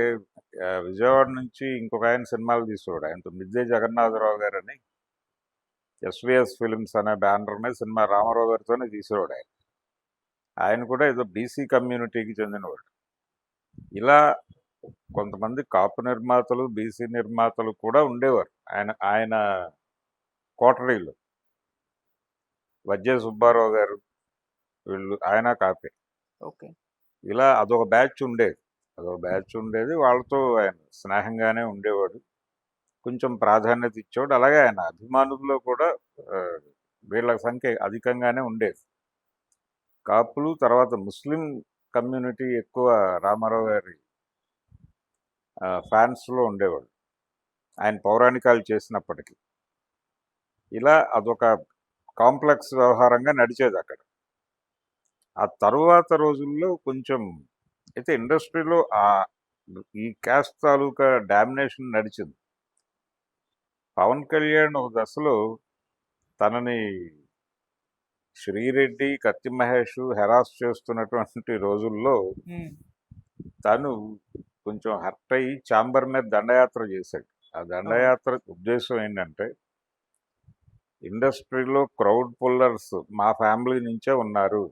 విజయవాడ నుంచి ఇంకొక ఆయన సినిమాలు తీసేవాడు, ఆయనతో మిద్దే జగన్నాథరావు గారు అని ఎస్విఎస్ ఫిల్మ్స్ అనే బ్యానర్ మీద సినిమా రామారావు గారితోనే తీసేవాడు ఆయన. ఆయన కూడా ఏదో బీసీ కమ్యూనిటీకి చెందినవాడు. ఇలా కొంతమంది కాపు నిర్మాతలు, బీసీ నిర్మాతలు కూడా ఉండేవారు ఆయన ఆయన కోటరీలో. వజ్జే సుబ్బారావు గారు, వీళ్ళు ఆయన కాపే. ఓకే. ఇలా అదొక బ్యాచ్ ఉండేది. వాళ్ళతో ఆయన స్నేహంగానే ఉండేవాడు, కొంచెం ప్రాధాన్యత ఇచ్చేవాడు. అలాగే ఆయన అభిమానుల్లో కూడా ఆ, వీళ్ళ సంఖ్య అధికంగానే ఉండేది. కాపులు, తర్వాత ముస్లిం కమ్యూనిటీ ఎక్కువ రామారావు గారి ఫ్యాన్స్లో ఉండేవాడు, ఆయన పౌరాణికాలు చేసినప్పటికీ. ఇలా అదొక కాంప్లెక్స్ వ్యవహారంగా నడిచేది అక్కడ. ఆ తరువాత రోజుల్లో కొంచెం అయితే ఇండస్ట్రీలో ఈ క్యాస్ట్ తాలూకా డామినేషన్ నడిచింది. పవన్ కళ్యాణ్ ఒక దశలో తనని శ్రీరెడ్డి, కత్తి మహేష్ హెరాస్ చేస్తున్నటువంటి రోజుల్లో హ్మ్. తను కొంచెం హర్ట్ అయ్యి చాంబర్ మీద దండయాత్ర చేశాడు. ఆ దండయాత్ర ఉద్దేశం ఏంటంటే, ఇండస్ట్రీలో క్రౌడ్ పుల్లర్స్ మా ఫ్యామిలీ నుంచే ఉన్నారు.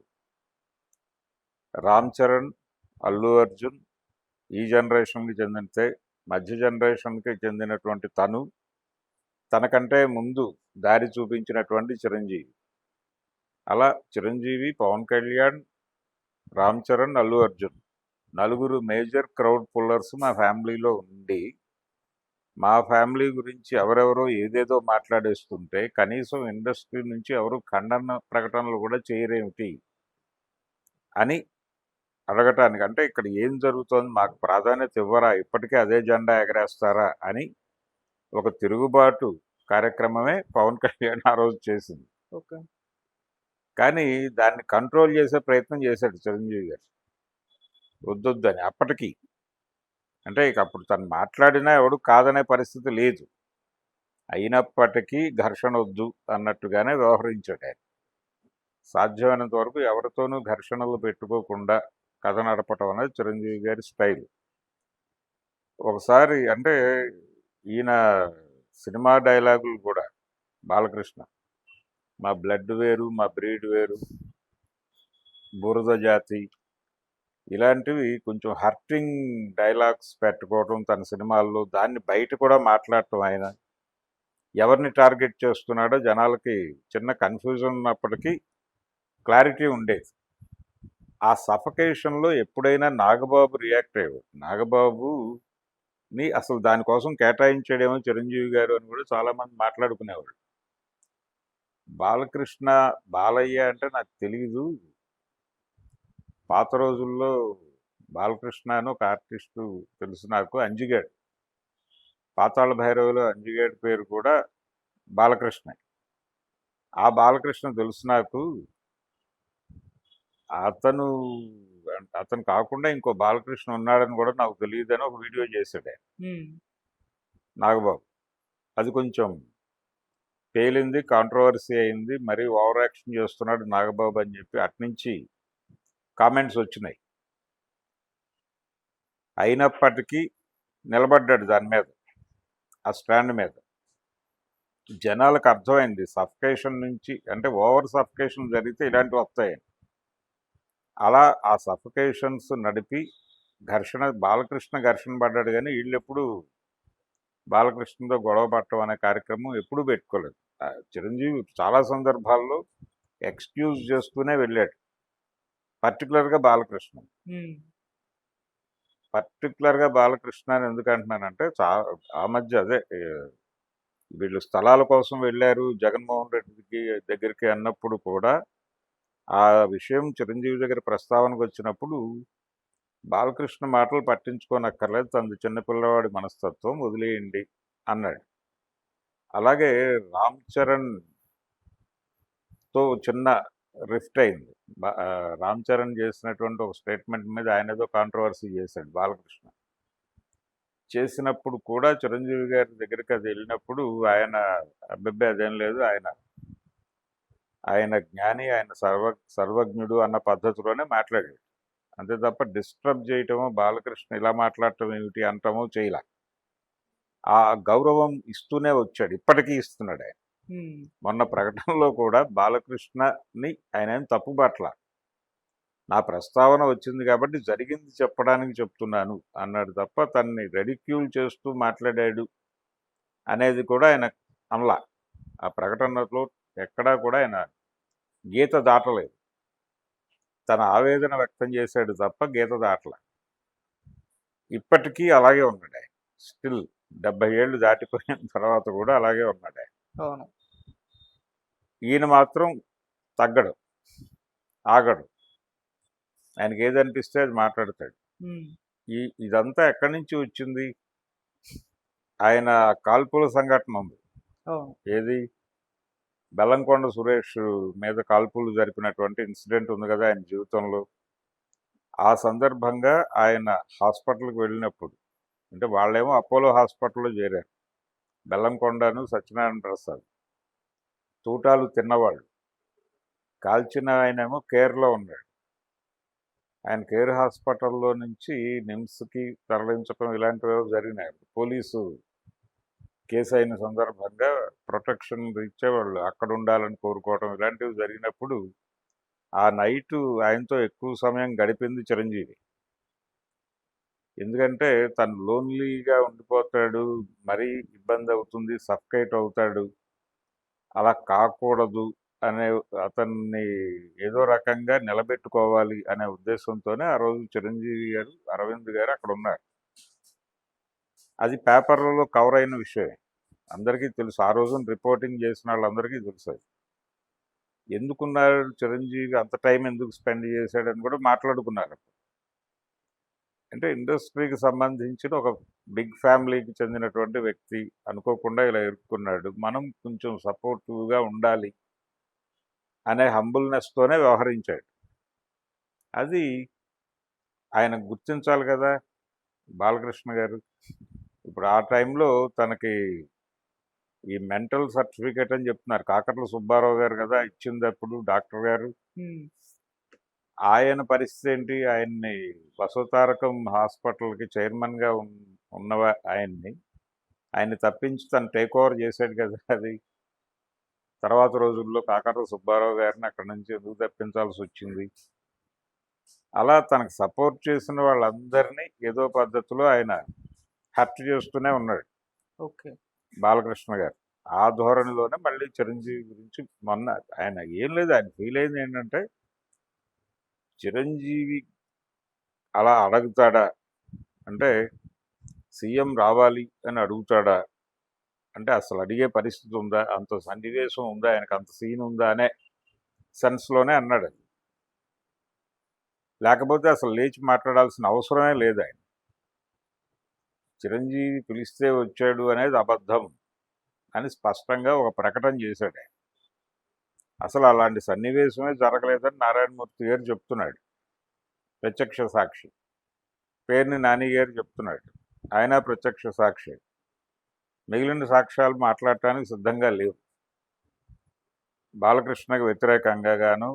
రామ్ చరణ్, అల్లు అర్జున్ ఈ జనరేషన్కి చెందితే, మధ్య జనరేషన్కి చెందినటువంటి తనకంటే ముందు దారి చూపించినటువంటి చిరంజీవి. అలా చిరంజీవి, పవన్ కళ్యాణ్, రామ్ చరణ్, అల్లు అర్జున్ నలుగురు మేజర్ క్రౌడ్ పుల్లర్స్ మా ఫ్యామిలీలో ఉండి, మా ఫ్యామిలీ గురించి ఎవరెవరో ఏదేదో మాట్లాడేస్తుంటే కనీసం ఇండస్ట్రీ నుంచి ఎవరు ఖండన ప్రకటనలు కూడా చేయరేమిటి అని అడగటానికి, అంటే ఇక్కడ ఏం జరుగుతోంది, మాకు ప్రాధాన్యత ఇవ్వరా, ఇప్పటికే అదే జెండా ఎగరేస్తారా అని ఒక తిరుగుబాటు కార్యక్రమమే పవన్ కళ్యాణ్ ఆ రోజు చేసింది. ఓకే. కానీ దాన్ని కంట్రోల్ చేసే ప్రయత్నం చేశాడు చిరంజీవి గారు, వద్దొద్దని. అప్పటికి అంటే ఇక అప్పుడు తను మాట్లాడినా ఎవడు కాదనే పరిస్థితి లేదు. అయినప్పటికీ ఘర్షణ వద్దు అన్నట్టుగానే వ్యవహరించాడు ఆయన. సాధ్యమైనంత వరకు ఎవరితోనూ ఘర్షణలు పెట్టుకోకుండా కథ నడపటం అనేది చిరంజీవి గారి స్టైల్. ఒకసారి అంటే ఈయన సినిమా డైలాగులు కూడా బాలకృష్ణ, మా బ్లడ్ వేరు, మా బ్రీడ్ వేరు, బురద జాతి, ఇలాంటివి కొంచెం హర్టింగ్ డైలాగ్స్ పెట్టుకోవడం తన సినిమాల్లో, దాన్ని బయట కూడా మాట్లాడటం. ఆయన ఎవరిని టార్గెట్ చేస్తున్నాడో జనాలకి చిన్న కన్ఫ్యూజన్ ఉన్నప్పటికీ క్లారిటీ ఉండేది. ఆ సఫకేషన్లో ఎప్పుడైనా నాగబాబు రియాక్ట్ అయ్యేవాడు. నాగబాబుని అసలు దానికోసం కేటాయించాడేమో చిరంజీవి గారు అని కూడా చాలామంది మాట్లాడుకునేవాడు. బాలకృష్ణ, బాలయ్య అంటే నాకు తెలియదు. పాత రోజుల్లో బాలకృష్ణ అని ఒక ఆర్టిస్టు తెలుసు నాకు, అంజిగాడు. పాతాళ భైరవిలో అంజిగాడి పేరు కూడా బాలకృష్ణ. ఆ బాలకృష్ణ తెలుసు నాకు. అతను అతను కాకుండా ఇంకో బాలకృష్ణ ఉన్నాడని కూడా నాకు తెలియదని ఒక వీడియో చేశాడు ఆయన, హ్మ్. నాగబాబు. అది కొంచెం పేలింది, కాంట్రవర్సీ అయింది, మరీ ఓవర్ యాక్షన్ చేస్తున్నాడు నాగబాబు అని చెప్పి అట్నుంచి కామెంట్స్ వచ్చినాయి. అయినప్పటికీ నిలబడ్డాడు దాని మీద, ఆ స్టాండ్ మీద. జనాలకు అర్థమైంది సఫకేషన్ నుంచి, అంటే ఓవర్ సఫకేషన్ జరిగితే ఇలాంటివి వస్తాయని. అలా ఆ సఫకేషన్స్ నడిపి బాలకృష్ణ ఘర్షణ పడ్డాడు, కానీ వీళ్ళెప్పుడు బాలకృష్ణతో గొడవ పడటం అనే కార్యక్రమం ఎప్పుడూ పెట్టుకోలేదు. చిరంజీవి చాలా సందర్భాల్లో ఎక్స్‌క్యూజ్ చేస్తూనే వెళ్ళాడు. పర్టిక్యులర్‌గా బాలకృష్ణ. హ్మ్. పర్టిక్యులర్‌గా బాలకృష్ణ అని ఎందుకంటున్నానంటే ఆ మధ్య అదే వీళ్ళు స్థలాల కోసం వెళ్ళారు జగన్మోహన్ రెడ్డికి దగ్గరికి అన్నప్పుడు కూడా ఆ విషయం చిరంజీవి దగ్గర ప్రస్తావనకొచ్చినప్పుడు బాలకృష్ణ మాటలు పట్టించుకోనక్కర్లేదు. తనది చిన్న పిల్లవాడి మనస్తత్వం వదిలేయండి అన్నాడు. అలాగే రామ్ చరణ్‌తో చిన్న రిఫ్ట్ అయింది. రామ్ చరణ్ చేసినటువంటి ఒక స్టేట్మెంట్ మీద ఆయన ఏదో కాంట్రవర్సీ చేశాడు బాలకృష్ణ. చేసినప్పుడు కూడా చిరంజీవి గారి దగ్గరికి అది వెళ్ళినప్పుడు ఆయన అబ్బబ్బే అదేం లేదు. ఆయన ఆయన జ్ఞాని, ఆయన సర్వజ్ఞుడు అన్న పద్ధతిలోనే మాట్లాడాడు. అంతే తప్ప డిస్టర్బ్ చేయటమో, బాలకృష్ణ ఇలా మాట్లాడటం ఏమిటి అనటమో చేయలా. ఆ గౌరవం ఇస్తూనే వచ్చాడు. ఇప్పటికీ ఇస్తున్నాడు ఆయన. హ్మ్. మొన్న ప్రకటనలో కూడా బాలకృష్ణని ఆయన ఏం తప్పుపట్టల. నా ప్రస్తావన వచ్చింది కాబట్టి జరిగింది చెప్పడానికి చెప్తున్నాను అన్నాడు తప్ప తనని రెడిక్యూల్ చేస్తూ మాట్లాడాడు అనేది కూడా ఆయన అనలా. ఆ ప్రకటనలో ఎక్కడా కూడా ఆయన గీత దాటలేదు. తన ఆవేదన వ్యక్తం చేశాడు తప్ప గీత దాటల. ఇప్పటికీ అలాగే ఉన్నాడు ఆయన. స్టిల్ 70 ఏళ్ళు దాటిపోయిన తర్వాత కూడా అలాగే ఉన్నాడు ఆయన. అవును. ఈయన మాత్రం తగ్గడు, ఆగడు. ఆయనకి ఏదనిపిస్తే అది మాట్లాడతాడు. హ్మ్. ఇదంతా ఎక్కడి నుంచి వచ్చింది? ఆయన కాల్పుల సంఘటన ఉంది. అవును. ఏది? బెల్లంకొండ సురేష్ మీద కాల్పులు జరిపినటువంటి ఇన్సిడెంట్ ఉంది కదా ఆయన జీవితంలో. ఆ సందర్భంగా ఆయన హాస్పిటల్కి వెళ్ళినప్పుడు, అంటే వాళ్ళేమో అపోలో హాస్పిటల్లో చేరారు. బెల్లంకొండను సత్యనారాయణ ప్రసాద్ తూటాలు తిన్నవాళ్ళు. కాల్చిన ఆయనేమో కేర్లో ఉన్నాడు. ఆయన కేర్ హాస్పిటల్లో నుంచి నిమ్స్కి తరలించడం ఇలాంటివి జరిగినాయి. పోలీసు కేసు అయిన సందర్భంగా ప్రొటెక్షన్ రీత్యా వాళ్ళు అక్కడ ఉండాలని కోరుకోవడం ఇలాంటివి జరిగినప్పుడు ఆ నైటు ఆయనతో ఎక్కువ సమయం గడిపింది చిరంజీవి. ఎందుకంటే తను లోన్లీగా ఉండిపోతాడు, మరీ ఇబ్బంది అవుతుంది, సఫకేట్ అవుతాడు, అలా కాకూడదు అనే అతన్ని ఏదో రకంగా నిలబెట్టుకోవాలి అనే ఉద్దేశంతోనే ఆ రోజు చిరంజీవి గారు, అరవింద్ గారు అక్కడ ఉన్నారు. అది పేపర్లలో కవర్ అయిన విషయమే, అందరికీ తెలుసు. ఆ రోజున రిపోర్టింగ్ చేసిన వాళ్ళందరికీ తెలుసు అది. ఎందుకున్నారు చిరంజీవి, అంత టైం ఎందుకు స్పెండ్ చేశాడని కూడా మాట్లాడుకున్నారు. అంటే ఇండస్ట్రీకి సంబంధించిన ఒక బిగ్ ఫ్యామిలీకి చెందినటువంటి వ్యక్తి అనుకోకుండా ఇలా ఇరుక్కున్నాడు, మనం కొంచెం సపోర్టివ్గా ఉండాలి అనే హంబుల్నెస్తోనే వ్యవహరించాడు. అది ఆయన గుర్తించాలి కదా బాలకృష్ణ గారు. ఇప్పుడు ఆ టైంలో తనకి ఈ మెంటల్ సర్టిఫికేట్ అని చెప్తున్నారు. కాకర్ల సుబ్బారావు గారు కదా ఇచ్చింది అప్పుడు డాక్టర్ గారు. హ్మ్. ఆయన పరిస్థితి ఏంటి? ఆయన్ని బసవతారకం హాస్పిటల్కి చైర్మన్గా ఉన్న ఆయన్ని తప్పించి తను టేక్ ఓవర్ చేశాడు కదా అది. తర్వాత రోజుల్లో కాకర్ల సుబ్బారావు గారిని అక్కడి నుంచి ఎందుకు తప్పించాల్సి వచ్చింది? అలా తనకు సపోర్ట్ చేసిన వాళ్ళందరినీ ఏదో పద్ధతిలో ఆయన హర్ట్ చేస్తూనే ఉన్నాడు ఓకే. బాలకృష్ణ గారు. ఆ ధోరణిలోనే మళ్ళీ చిరంజీవి గురించి మొన్న ఆయన ఏం లేదు, ఆయన ఫీల్ అయింది ఏంటంటే చిరంజీవి అలా అడుగుతాడా, అంటే సీఎం రావాలి అని అడుగుతాడా, అంటే అసలు అడిగే పరిస్థితి ఉందా, అంత సన్నివేశం ఉందా, ఆయనకు అంత సీన్ ఉందా అనే సెన్స్లోనే అన్నాడు. లేకపోతే అసలు లేచి మాట్లాడాల్సిన అవసరమే లేదు ఆయన. చిరంజీవి పిలిస్తే వచ్చాడు అనేది అబద్ధం అని స్పష్టంగా ఒక ప్రకటన చేశాడు ఆయన. అసలు అలాంటి సన్నివేశమే జరగలేదని నారాయణమూర్తి గారు చెప్తున్నాడు, ప్రత్యక్ష సాక్షి. పేర్ని నాని గారు చెప్తున్నాడు, ఆయన ప్రత్యక్ష సాక్షి. మిగిలిన సాక్ష్యాలు మాట్లాడటానికి సిద్ధంగా లేవు. బాలకృష్ణకు వ్యతిరేకంగా గాను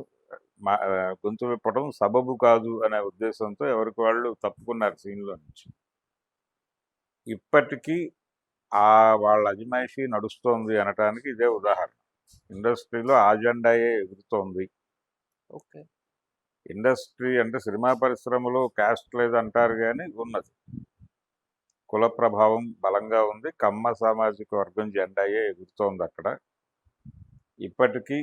గొంతు విప్పడం సబబు కాదు అనే ఉద్దేశంతో ఎవరికి వాళ్ళు తప్పుకున్నారు సీన్లో నుంచి. ఇప్పటికీ వాళ్ళ అజమాయిషీ నడుస్తోంది అనటానికి ఇదే ఉదాహరణ. ఇండస్ట్రీలో ఆ జెండాయే ఎగురుతోంది. ఓకే. ఇండస్ట్రీ అంటే సినిమా పరిశ్రమలో క్యాస్ట్ లేదంటారు కానీ ఉన్నది. కుల ప్రభావం బలంగా ఉంది. కమ్మ సామాజిక వర్గం జెండాయే ఎగురుతోంది అక్కడ. ఇప్పటికీ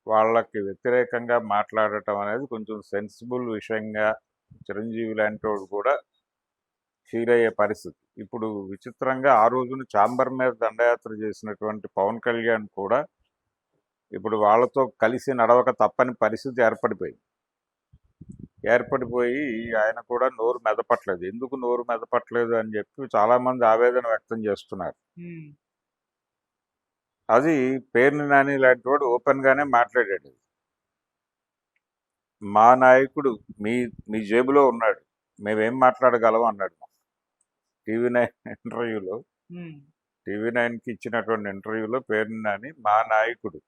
వాళ్ళకి వ్యతిరేకంగా మాట్లాడటం అనేది కొంచెం సెన్సిబుల్ విషయంగా చిరంజీవి లాంటి వాడు కూడా ఫీల్ అయ్యే పరిస్థితి. ఇప్పుడు విచిత్రంగా ఆ రోజున చాంబర్ మీద దండయాత్ర చేసినటువంటి పవన్ కళ్యాణ్ కూడా ఇప్పుడు వాళ్ళతో కలిసి నడవక తప్పని పరిస్థితి ఏర్పడిపోయి ఆయన కూడా నోరు మెదపట్లేదు. ఎందుకు నోరు మెదపట్లేదు అని చెప్పి చాలామంది ఆవేదన వ్యక్తం చేస్తున్నారు. ఉమ్, అది పేర్ని నాని లాంటి వాడు ఓపెన్గానే మాట్లాడాడు. మా నాయకుడు మీ మీ జేబులో ఉన్నాడు, మేమేం మాట్లాడగలం అన్నాడు టీవీ9 ఇంటర్వ్యూలో. ఉమ్, టీవీ9కి ఇచ్చినటువంటి ఇంటర్వ్యూలో పేర్ని నాని మా నాయకుడు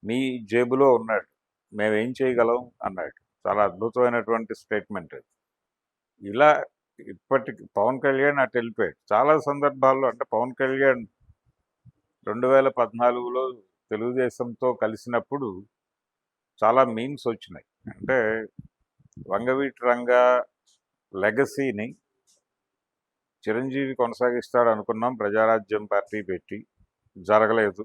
మీ జేబులో ఉన్నాడు, మేమేం చేయగలం అన్నాడు. చాలా అద్భుతమైనటువంటి స్టేట్మెంట్ అది. ఇలా ఇప్పటికి పవన్ కళ్యాణ్ అటు వెళ్ళిపోయాడు. చాలా సందర్భాల్లో అంటే పవన్ కళ్యాణ్ 2014లో తెలుగుదేశంతో కలిసినప్పుడు చాలా మీమ్స్ వచ్చినాయి. అంటే వంగవీటి రంగా లెగసీని చిరంజీవి కొనసాగిస్తాడు అనుకున్నాం, ప్రజారాజ్యం పార్టీ పెట్టి జరగలేదు.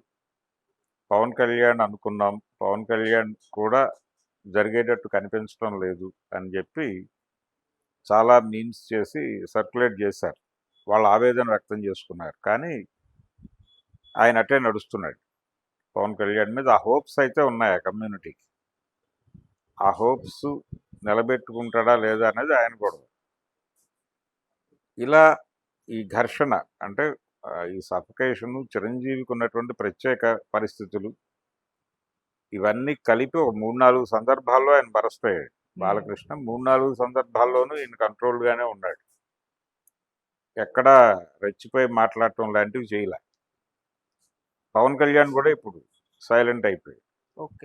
పవన్ కళ్యాణ్ అనుకున్నాం, పవన్ కళ్యాణ్ కూడా జరిగేటట్టు కనిపించడం లేదు అని చెప్పి చాలా మీమ్స్ చేసి సర్క్యులేట్ చేశారు. వాళ్ళ ఆవేదన వ్యక్తం చేసుకున్నారు. కానీ ఆయన అట్టే నడుస్తున్నాడు పవన్ కళ్యాణ్ మీద. ఆ హోప్స్ అయితే ఉన్నాయి ఆ కమ్యూనిటీకి. ఆ హోప్స్ నిలబెట్టుకుంటాడా లేదా అనేది ఆయన గొడవ. ఇలా ఈ ఘర్షణ అంటే ఈ సఫకేషను, చిరంజీవికి ఉన్నటువంటి ప్రత్యేక పరిస్థితులు ఇవన్నీ కలిపి ఒక 3-4 సందర్భాల్లో ఆయన బరస్పోయాడు. బాలకృష్ణ 3-4 సందర్భాల్లోనూ ఈయన కంట్రోల్గానే ఉన్నాడు. ఎక్కడా రెచ్చిపోయి మాట్లాడటం లాంటివి చేయలే. పవన్ కళ్యాణ్ కూడా ఇప్పుడు సైలెంట్ అయిపోయాడు. ఓకే.